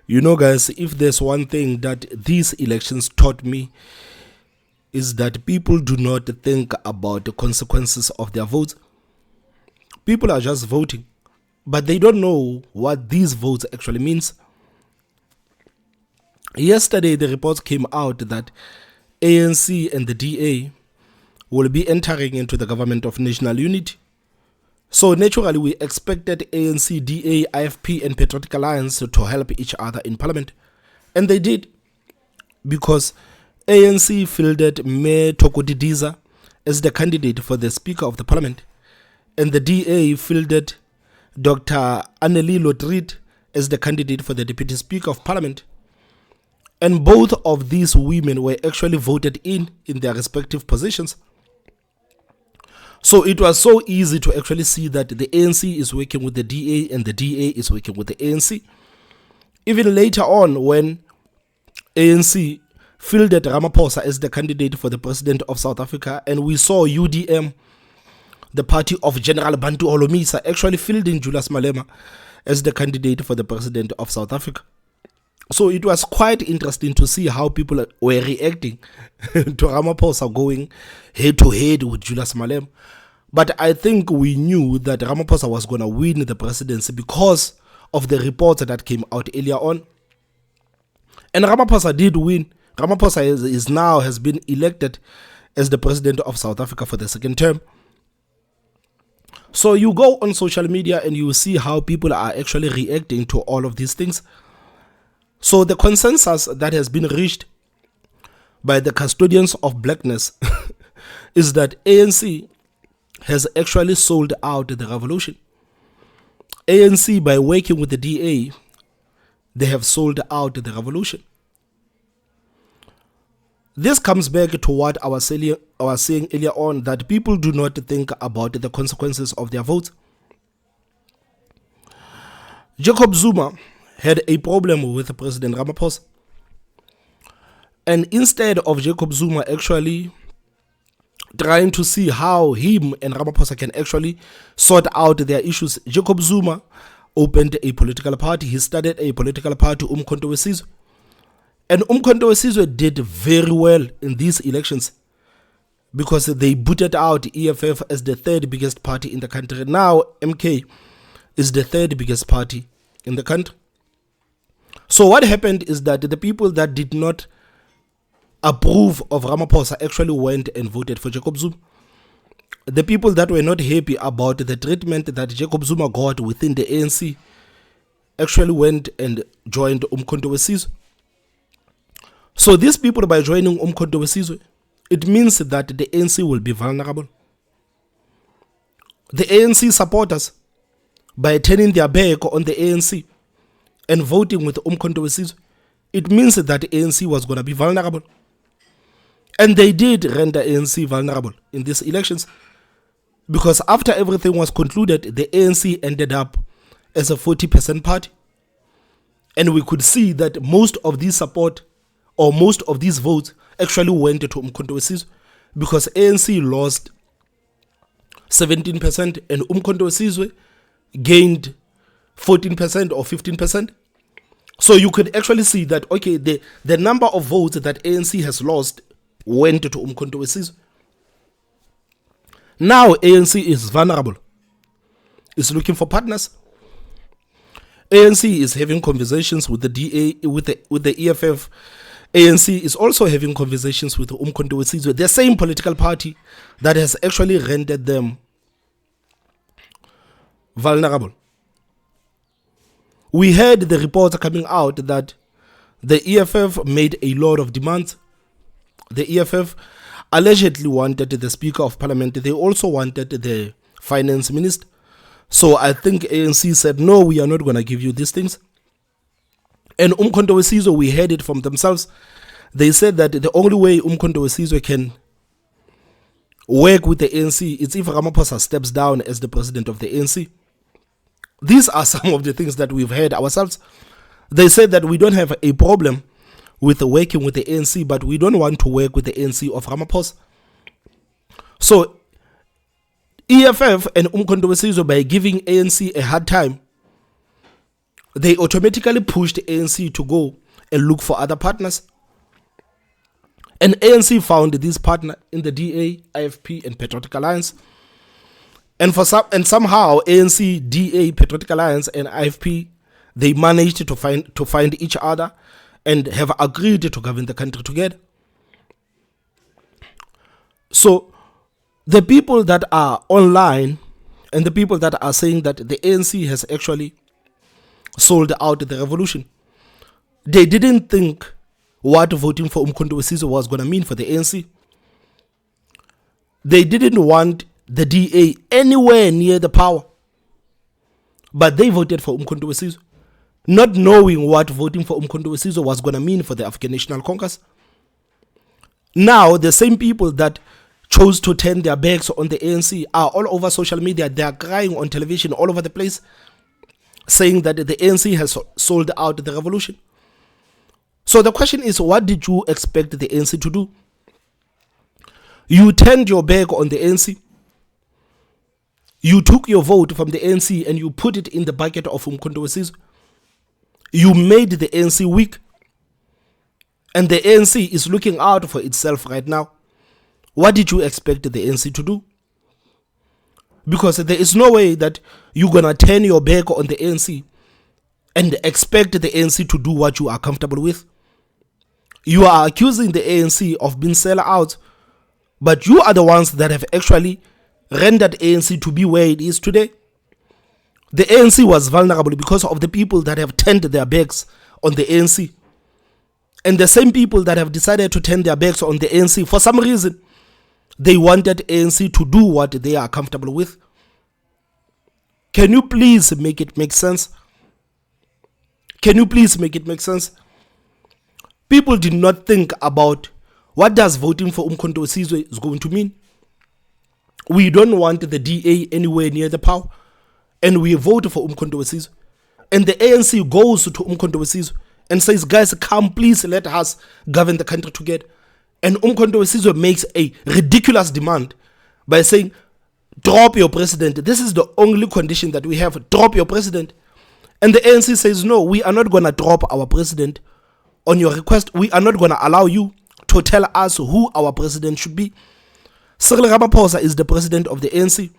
You know, guys, if there's one thing that these elections taught me, is that people do not think about the consequences of their votes. People are just voting, but they don't know what these votes actually means. Yesterday, the reports came out that ANC and the DA will be entering into the government of national unity. So naturally, we expected ANC, DA, IFP and Patriotic Alliance to help each other in parliament. And they did, because ANC fielded Mayor Thoko Didiza as the candidate for the Speaker of the Parliament, and the DA fielded Dr. Annelie Lotriet as the candidate for the Deputy Speaker of Parliament. And both of these women were actually voted in their respective positions. So it was so easy to actually see that the ANC is working with the DA and the DA is working with the ANC. Even later on, when ANC fielded Ramaphosa as the candidate for the president of South Africa, and we saw UDM, the party of General Bantu Holomisa, actually fielding Julius Malema as the candidate for the president of South Africa. So it was quite interesting to see how people were reacting to Ramaphosa going head to head with Julius Malema. But I think we knew that Ramaphosa was going to win the presidency because of the reports that came out earlier on. And Ramaphosa did win. Ramaphosa has been elected as the president of South Africa for the second term. So you go on social media and you see how people are actually reacting to all of these things. So the consensus that has been reached by the custodians of blackness is that ANC has actually sold out the revolution. ANC, by working with the DA, they have sold out the revolution. This comes back to what I was saying earlier on, that people do not think about the consequences of their votes. Jacob Zuma had a problem with President Ramaphosa. And instead of Jacob Zuma actually trying to see how him and Ramaphosa can actually sort out their issues, Jacob Zuma opened a political party. He started a political party, Umkhonto weSizwe. And Umkhonto weSizwe did very well in these elections because they booted out EFF as the third biggest party in the country. Now MK is the third biggest party in the country. So what happened is that the people that did not approve of Ramaphosa actually went and voted for Jacob Zuma. The people that were not happy about the treatment that Jacob Zuma got within the ANC actually went and joined Umkhonto weSizwe. So these people, by joining Umkhonto weSizwe, it means that the ANC will be vulnerable. The ANC supporters, by turning their back on the ANC and voting with Umkhonto weSizwe, it means that the ANC was going to be vulnerable. And they did render ANC vulnerable in these elections, because after everything was concluded, the ANC ended up as a 40% party. And we could see that most of these support, or most of these votes, actually went to Umkhonto weSizwe, because ANC lost 17% and Umkhonto weSizwe gained 14% or 15%. So you could actually see that, okay, the number of votes that ANC has lost went to Umkhonto weSizwe. Now ANC is vulnerable. It's looking for partners. ANC is having conversations with the DA, with the EFF. ANC is also having conversations with Umkhonto weSizwe, the same political party that has actually rendered them vulnerable. We heard the reports coming out that the EFF made a lot of demands. The EFF allegedly wanted the Speaker of Parliament. They also wanted the Finance Minister. So I think ANC said, no, we are not going to give you these things. And Umkhonto weSizwe, we heard it from themselves. They said that the only way Umkhonto weSizwe can work with the ANC is if Ramaphosa steps down as the president of the ANC. These are some of the things that we've heard ourselves. They said that we don't have a problem with working with the ANC, but we don't want to work with the ANC of Ramaphosa. So EFF and Umkhonto weSizwe, by giving ANC a hard time, they automatically pushed ANC to go and look for other partners. And ANC found this partner in the DA, IFP, and Patriotic Alliance. And somehow ANC, DA, Patriotic Alliance, and IFP, they managed to find each other and have agreed to govern the country together. So the people that are online and the people that are saying that the ANC has actually sold out the revolution, they didn't think what voting for Umkhonto we Sizwe was going to mean for the ANC. They didn't want the DA anywhere near the power, but they voted for Umkhonto we Sizwe, not knowing what voting for Umkhonto we Sizwe was going to mean for the African National Congress. Now, the same people that chose to turn their backs on the ANC are all over social media. They are crying on television all over the place, saying that the ANC has sold out the revolution. So the question is, what did you expect the ANC to do? You turned your back on the ANC. You took your vote from the ANC and you put it in the bucket of Umkhonto we Sizwe. You made the ANC weak. And the ANC is looking out for itself right now. What did you expect the ANC to do? Because there is no way that you're going to turn your back on the ANC and expect the ANC to do what you are comfortable with. You are accusing the ANC of being sellout, but you are the ones that have actually rendered ANC to be where it is today. The ANC was vulnerable because of the people that have turned their backs on the ANC. And the same people that have decided to turn their backs on the ANC, for some reason, they wanted ANC to do what they are comfortable with. Can you please make it make sense? Can you please make it make sense? People did not think about what does voting for Umkhonto we Sizwe is going to mean. We don't want the DA anywhere near the power, and we vote for Umkhonto we Sizwe. And the ANC goes to Umkhonto we Sizwe and says, guys, come please let us govern the country together. And Umkhonto we Sizwe makes a ridiculous demand by saying, drop your president. This is the only condition that we have. Drop your president. And the ANC says, no, we are not going to drop our president on your request. We are not going to allow you to tell us who our president should be. Cyril Ramaphosa is the president of the ANC,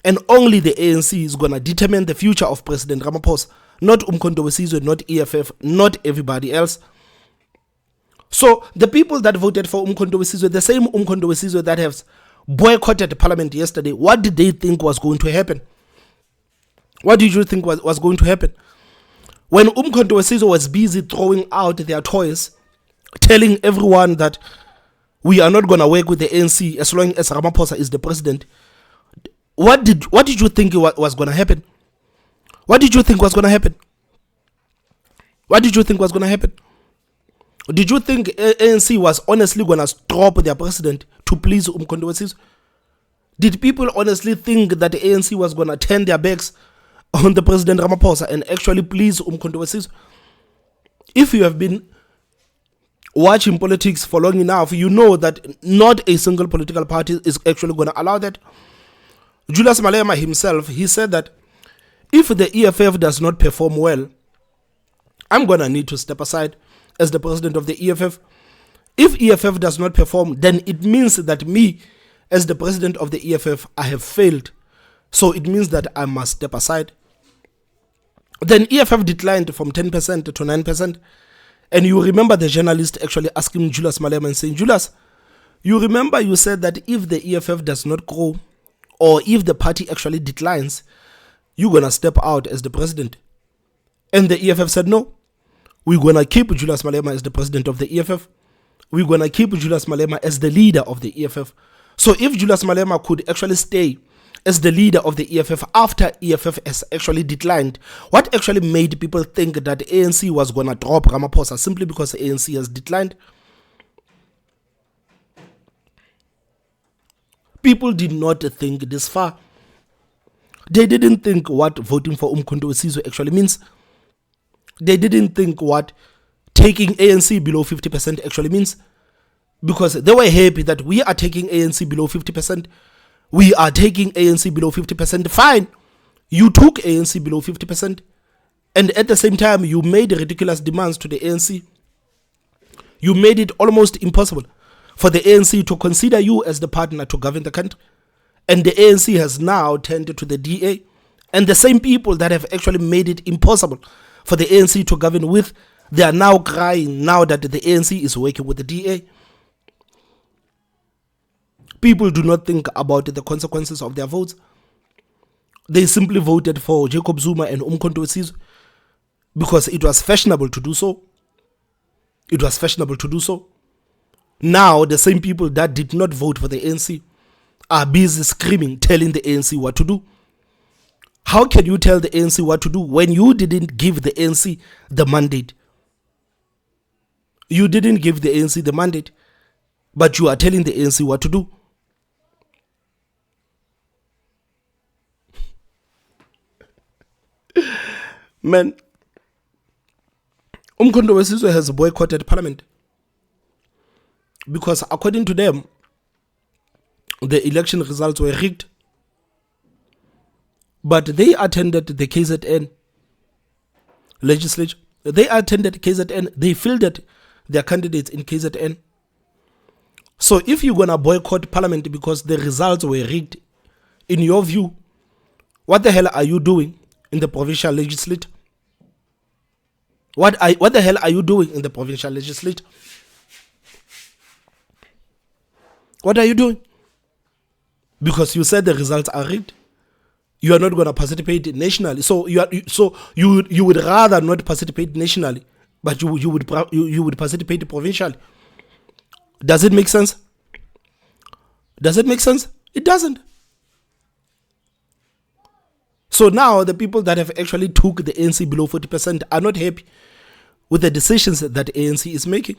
and only the ANC is going to determine the future of President Ramaphosa, not Umkhonto we Sizwe, not EFF, not everybody else. So the people that voted for Umkhonto we Sizwe, the same Umkhonto we Sizwe that has boycotted parliament yesterday, what did they think was going to happen? What did you think was going to happen? When Umkhonto we Sizwe was busy throwing out their toys, telling everyone that we are not going to work with the ANC as long as Ramaphosa is the president, what did you think was going to happen? What did you think was going to happen? What did you think was going to happen? Did you think ANC was honestly going to drop their president to please Umkhonto we Sizwe? Did people honestly think that the ANC was going to turn their backs on the President Ramaphosa and actually please Umkhonto we Sizwe? If you have been watching politics for long enough, you know that not a single political party is actually going to allow that. Julius Malema himself, he said that if the EFF does not perform well, I'm going to need to step aside as the president of the EFF. If EFF does not perform, then it means that me, as the president of the EFF, I have failed. So it means that I must step aside. Then EFF declined from 10% to 9%. And you remember the journalist actually asking Julius Malema and saying, Julius, you remember you said that if the EFF does not grow, or if the party actually declines, you're going to step out as the president. And the EFF said, no, we're going to keep Julius Malema as the president of the EFF. We're going to keep Julius Malema as the leader of the EFF. So if Julius Malema could actually stay as the leader of the EFF after EFF has actually declined, what actually made people think that the ANC was going to drop Ramaphosa simply because the ANC has declined? People did not think this far. They didn't think what voting for Umkhonto we Sizwe actually means. They didn't think what taking ANC below 50% actually means. Because they were happy that we are taking ANC below 50%. We are taking ANC below 50%. Fine. You took ANC below 50%. And at the same time, you made ridiculous demands to the ANC. You made it almost impossible for the ANC to consider you as the partner to govern the country. And the ANC has now turned to the DA. And the same people that have actually made it impossible for the ANC to govern with, they are now crying now that the ANC is working with the DA. People do not think about the consequences of their votes. They simply voted for Jacob Zuma and Umkhonto we Sizwe because it was fashionable to do so. It was fashionable to do so. Now, the same people that did not vote for the ANC are busy screaming, telling the ANC what to do. How can you tell the ANC what to do when you didn't give the ANC the mandate? You didn't give the ANC the mandate, but you are telling the ANC what to do. Man, Umkhonto we Sizwe has boycotted parliament because according to them, the election results were rigged. But they attended the KZN legislature. They attended KZN. They fielded their candidates in KZN. So if you're going to boycott parliament because the results were rigged, in your view, what the hell are you doing in the provincial legislature? What the hell are you doing in the provincial legislature? What are you doing? Because you said the results are rigged. You are not going to participate nationally. So you would rather not participate nationally, but you would participate provincially. Does it make sense? Does it make sense? It doesn't. So now the people that have actually took the ANC below 40% are not happy with the decisions that the ANC is making.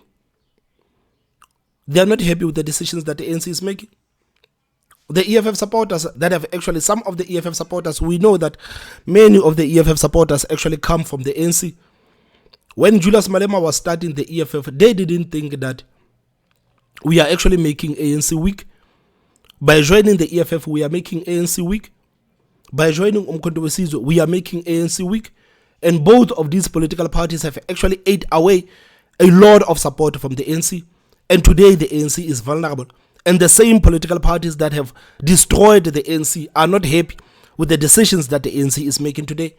They are not happy with the decisions that the ANC is making. The EFF supporters that have actually, some of the EFF supporters, we know that many of the EFF supporters actually come from the ANC. When Julius Malema was starting the EFF, they didn't think that we are actually making ANC weak. By joining the EFF, we are making ANC weak. By joining Umkhonto we Sizwe, we are making ANC weak. And both of these political parties have actually ate away a lot of support from the ANC. And today the ANC is vulnerable. And the same political parties that have destroyed the ANC are not happy with the decisions that the ANC is making today.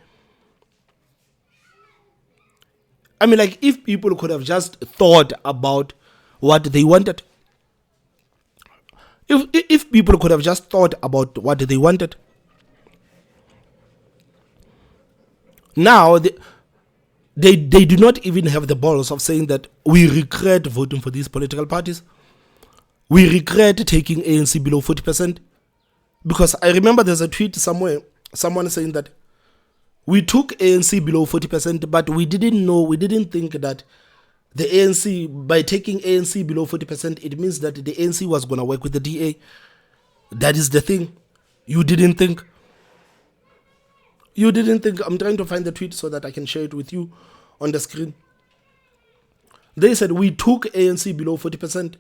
I mean, like, if people could have just thought about what they wanted, if people could have just thought about what they wanted, now they do not even have the balls of saying that we regret voting for these political parties. We regret taking ANC below 40%. Because I remember there's a tweet somewhere, someone saying that we took ANC below 40%, but we didn't think that the ANC, by taking ANC below 40%, it means that the ANC was going to work with the DA. That is the thing. You didn't think. I'm trying to find the tweet so that I can share it with you on the screen. They said we took ANC below 40%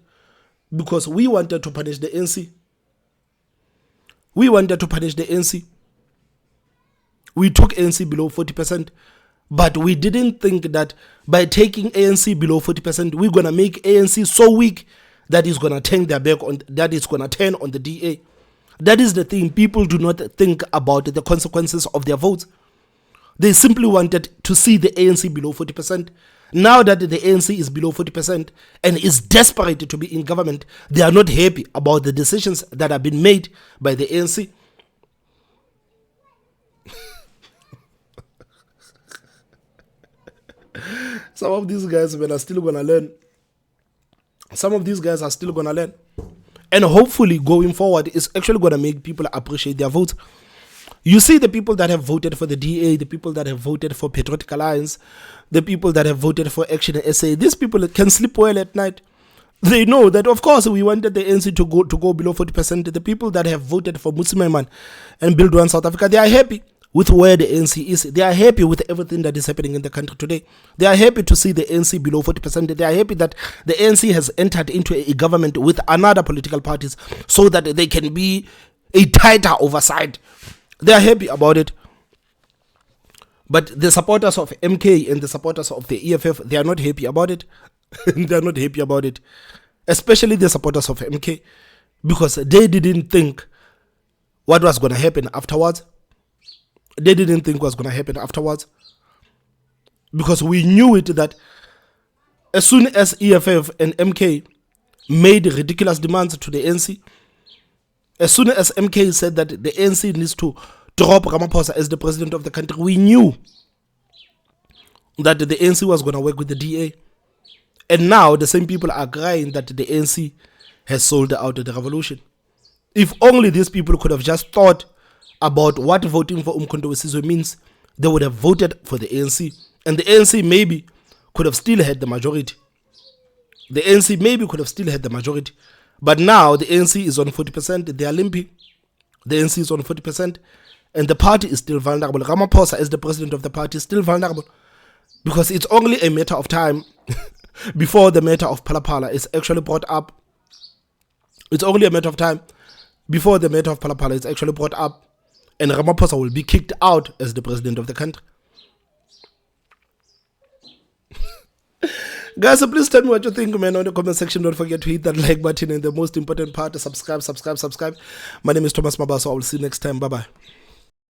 because we wanted to punish the ANC. We wanted to punish the ANC. We took ANC below 40%, but we didn't think that by taking ANC below 40%, we're going to make ANC so weak that it's going to turn their back on, that it's going to turn on the DA. That is the thing. People do not think about the consequences of their votes. They simply wanted to see the ANC below 40%. Now that the ANC is below 40% and is desperate to be in government, they are not happy about the decisions that have been made by the ANC. Some of these guys are still going to learn. Some of these guys are still going to learn. And hopefully going forward, it's actually going to make people appreciate their votes. You see the people that have voted for the DA, the people that have voted for Patriotic Alliance, the people that have voted for Action SA, these people can sleep well at night. They know that, of course, we wanted the ANC to go below 40%. The people that have voted for Mutsimaiman and Build One South Africa, they are happy with where the ANC is. They are happy with everything that is happening in the country today. They are happy to see the ANC below 40%. They are happy that the ANC has entered into a government with another political parties so that they can be a tighter oversight. They are happy about it. But the supporters of MK and the supporters of the EFF, they are not happy about it. They are not happy about it. Especially the supporters of MK, because they didn't think what was going to happen afterwards. They didn't think what was going to happen afterwards. Because we knew it that as soon as EFF and MK made ridiculous demands to the ANC, as soon as MK said that the ANC needs to drop Ramaphosa as the president of the country, we knew that the ANC was going to work with the DA. And now the same people are crying that the ANC has sold out the revolution. If only these people could have just thought about what voting for Umkhonto we Sizwe means, they would have voted for the ANC. And the ANC maybe could have still had the majority. The ANC maybe could have still had the majority. But now the ANC is on 40%. They are limping. The ANC is on 40%. And the party is still vulnerable. Ramaphosa, as the president of the party, is still vulnerable. Because it's only a matter of time before the matter of Phala-Phala is actually brought up. It's only a matter of time before the matter of Phala-Phala is actually brought up. And Ramaphosa will be kicked out as the president of the country. Guys, so please tell me what you think, man, on the comment section. Don't forget to hit that like button, and the most important part, subscribe. My name is Thomas Mabaso. I will see you next time. Bye-bye.